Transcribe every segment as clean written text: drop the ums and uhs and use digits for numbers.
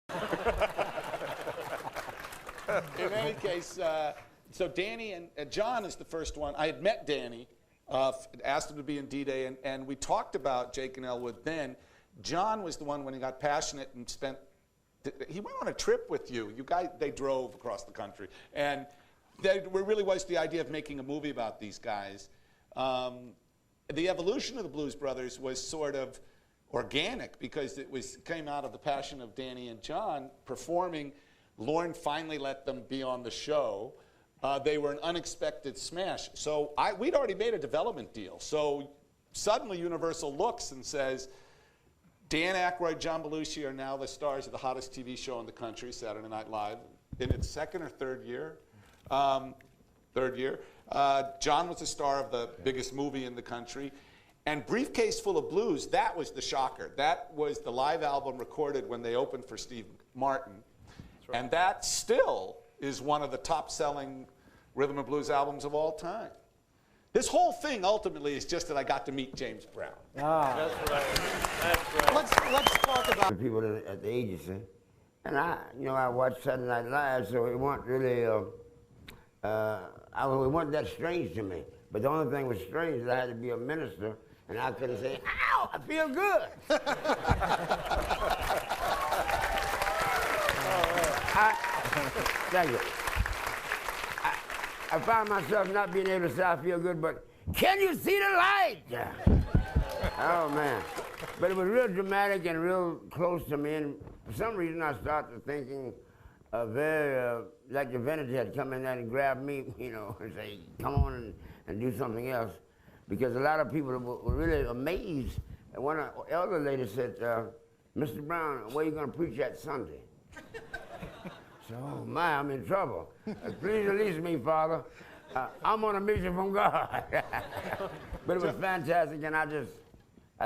In any case, so Danny and John is the first one. I had met Danny, asked him to be in D-Day, and we talked about Jake and Elwood then. John was the one when he got passionate and he went on a trip with you. You guys, they drove across the country. And there really was the idea of making a movie about these guys. The evolution of the Blues Brothers was sort of organic because it came out of the passion of Danny and John performing. Lorne finally let them be on the show. They were an unexpected smash. So we'd already made a development deal. So suddenly Universal looks and says, Dan Aykroyd, John Belushi are now the stars of the hottest TV show in the country, Saturday Night Live, in its second or third year. Third year. John was the star of the biggest movie in the country. And Briefcase Full of Blues, that was the shocker. That was the live album recorded when they opened for Steve Martin. That's right. And that still is one of the top-selling rhythm and blues albums of all time. This whole thing ultimately is just that I got to meet James Brown. Ah. That's right. That's right. Let's talk about the people at the agency. And I watched Saturday Night Live, so it wasn't really, it wasn't that strange to me. But the only thing was strange is I had to be a minister, and I couldn't say, ow, I feel good. Thank you. I found myself not being able to say I feel good, but can you see the light? Oh, man. But it was real dramatic and real close to me, and for some reason I started thinking like the Divinity had come in there and grabbed me, and say, come on and do something else. Because a lot of people were really amazed. And one elder lady said, Mr. Brown, where are you going to preach at Sunday? So, oh my, I'm in trouble. Please release me, Father. I'm on a mission from God. But it was fantastic, and I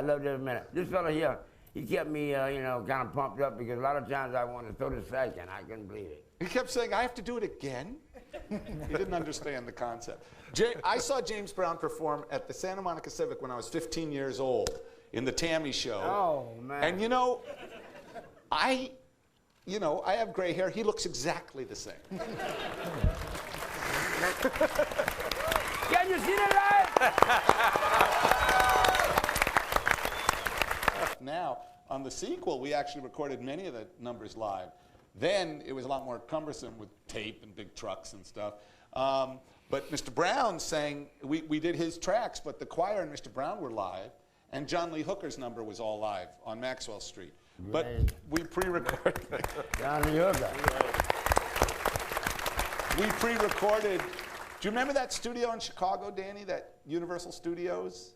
loved every minute. This fella here, he kept me, kind of pumped up because a lot of times I wanted to throw the sack and I couldn't believe it. He kept saying, I have to do it again? He didn't understand the concept. I saw James Brown perform at the Santa Monica Civic when I was 15 years old in the Tammy Show. Oh, man. And I have gray hair. He looks exactly the same. Can you see the light? Now, on the sequel, we actually recorded many of the numbers live. Then it was a lot more cumbersome with tape and big trucks and stuff. But Mr. Brown sang, we did his tracks, but the choir and Mr. Brown were live, and John Lee Hooker's number was all live on Maxwell Street. But we pre-recorded. John Lee Hooker. We pre-recorded. Do you remember that studio in Chicago, Danny? That Universal Studios?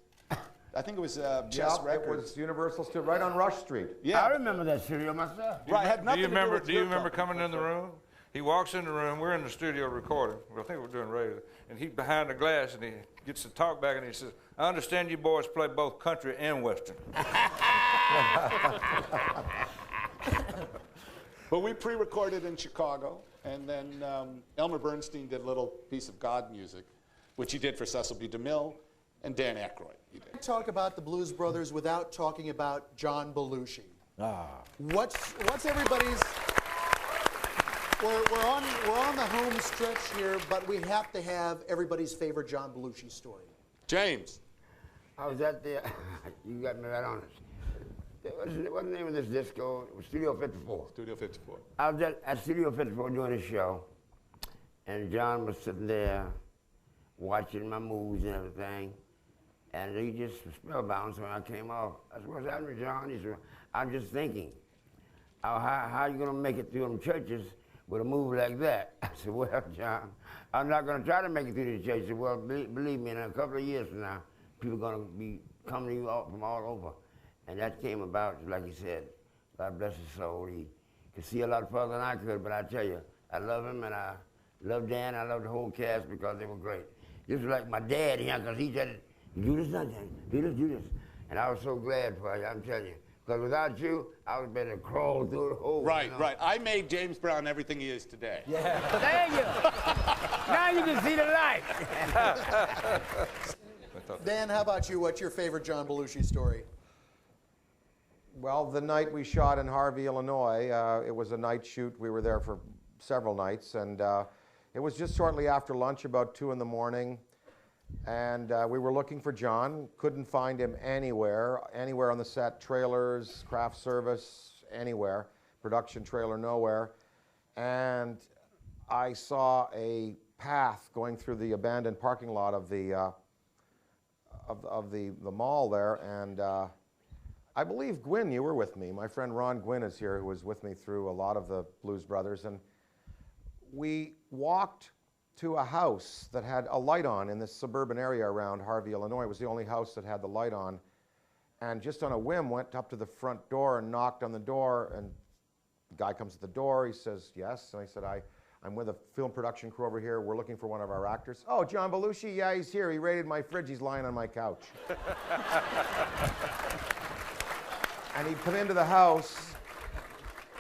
I think it was Chess Records. It was Universal Studio, right on Rush Street. Yeah, I remember that studio myself. Right, had nothing Do you remember? to Do you remember coming in the room? He walks in the room. We're in the studio recording. Well, I think we're doing radio. And he's behind the glass, and he gets to talk back, and he says, "I understand you boys play both country and western." But we pre-recorded in Chicago, and then Elmer Bernstein did a little piece of God music, which he did for Cecil B. DeMille and Dan Aykroyd. He did. talk about the Blues Brothers without talking about John Belushi. What's everybody's? We're on the home stretch here, but we have to have everybody's favorite John Belushi story. James. I was at the, you got me right on it. What's the name of this disco? It was Studio 54. Studio 54. I was at Studio 54 doing a show, and John was sitting there watching my moves and everything, and he just was spellbound. So when I came off, I said, "What's happening, John?" He said, "I'm just thinking, how are you going to make it through them churches with a move like that?" I said, "Well, John, I'm not going to try to make it through the church." He said, "Well, believe me, in a couple of years from now, people are going to be coming to you from all over." And that came about, like he said, God bless his soul. He could see a lot further than I could, but I tell you, I love him, and I love Dan, I love the whole cast because they were great. Just like my dad, because he said, "Do this, not that. Do this, do this." And I was so glad for you, I'm telling you. Because without you, I would have been to crawl through the hole. Right, right. I made James Brown everything he is today. Yeah. Thank you. Now you can see the light. Dan, how about you? What's your favorite John Belushi story? Well, the night we shot in Harvey, Illinois, it was a night shoot. We were there for several nights, and it was just shortly after lunch, about 2 in the morning, and we were looking for John. Couldn't find him anywhere on the set, trailers, craft service, anywhere, production trailer, nowhere. And I saw a path going through the abandoned parking lot of the mall there, and I believe, Gwynn, you were with me. My friend Ron Gwynn is here, who was with me through a lot of the Blues Brothers, and we walked to a house that had a light on in this suburban area around Harvey, Illinois. It was the only house that had the light on, and just on a whim went up to the front door and knocked on the door, and the guy comes to the door. He says, yes, and I said, I'm with a film production crew over here. We're looking for one of our actors. Oh, John Belushi? Yeah, he's here. He raided my fridge. He's lying on my couch. And he'd come into the house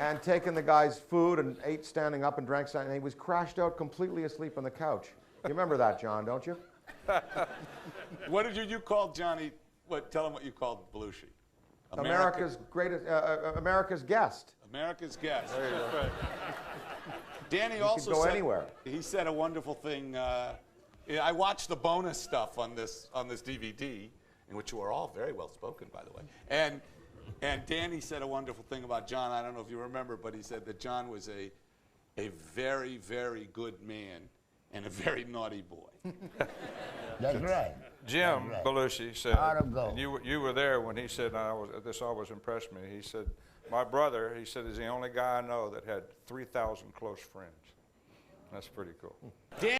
and taken the guy's food and ate standing up and drank something, and he was crashed out completely asleep on the couch. You remember that, John, don't you? What did you call Johnny? Tell him what you called Belushi. America's greatest, America's guest. America's guest. There you go. Right. Danny You also could go said, anywhere. He said a wonderful thing. I watched the bonus stuff on this DVD, in which you are all very well spoken, by the way. And Danny said a wonderful thing about John. I don't know if you remember, but he said that John was a very, very good man and a very naughty boy. That's right. Jim That's right. Belushi said, How'd it go? and you were there when he said, this always impressed me, he said, my brother, he said, is the only guy I know that had 3,000 close friends. That's pretty cool.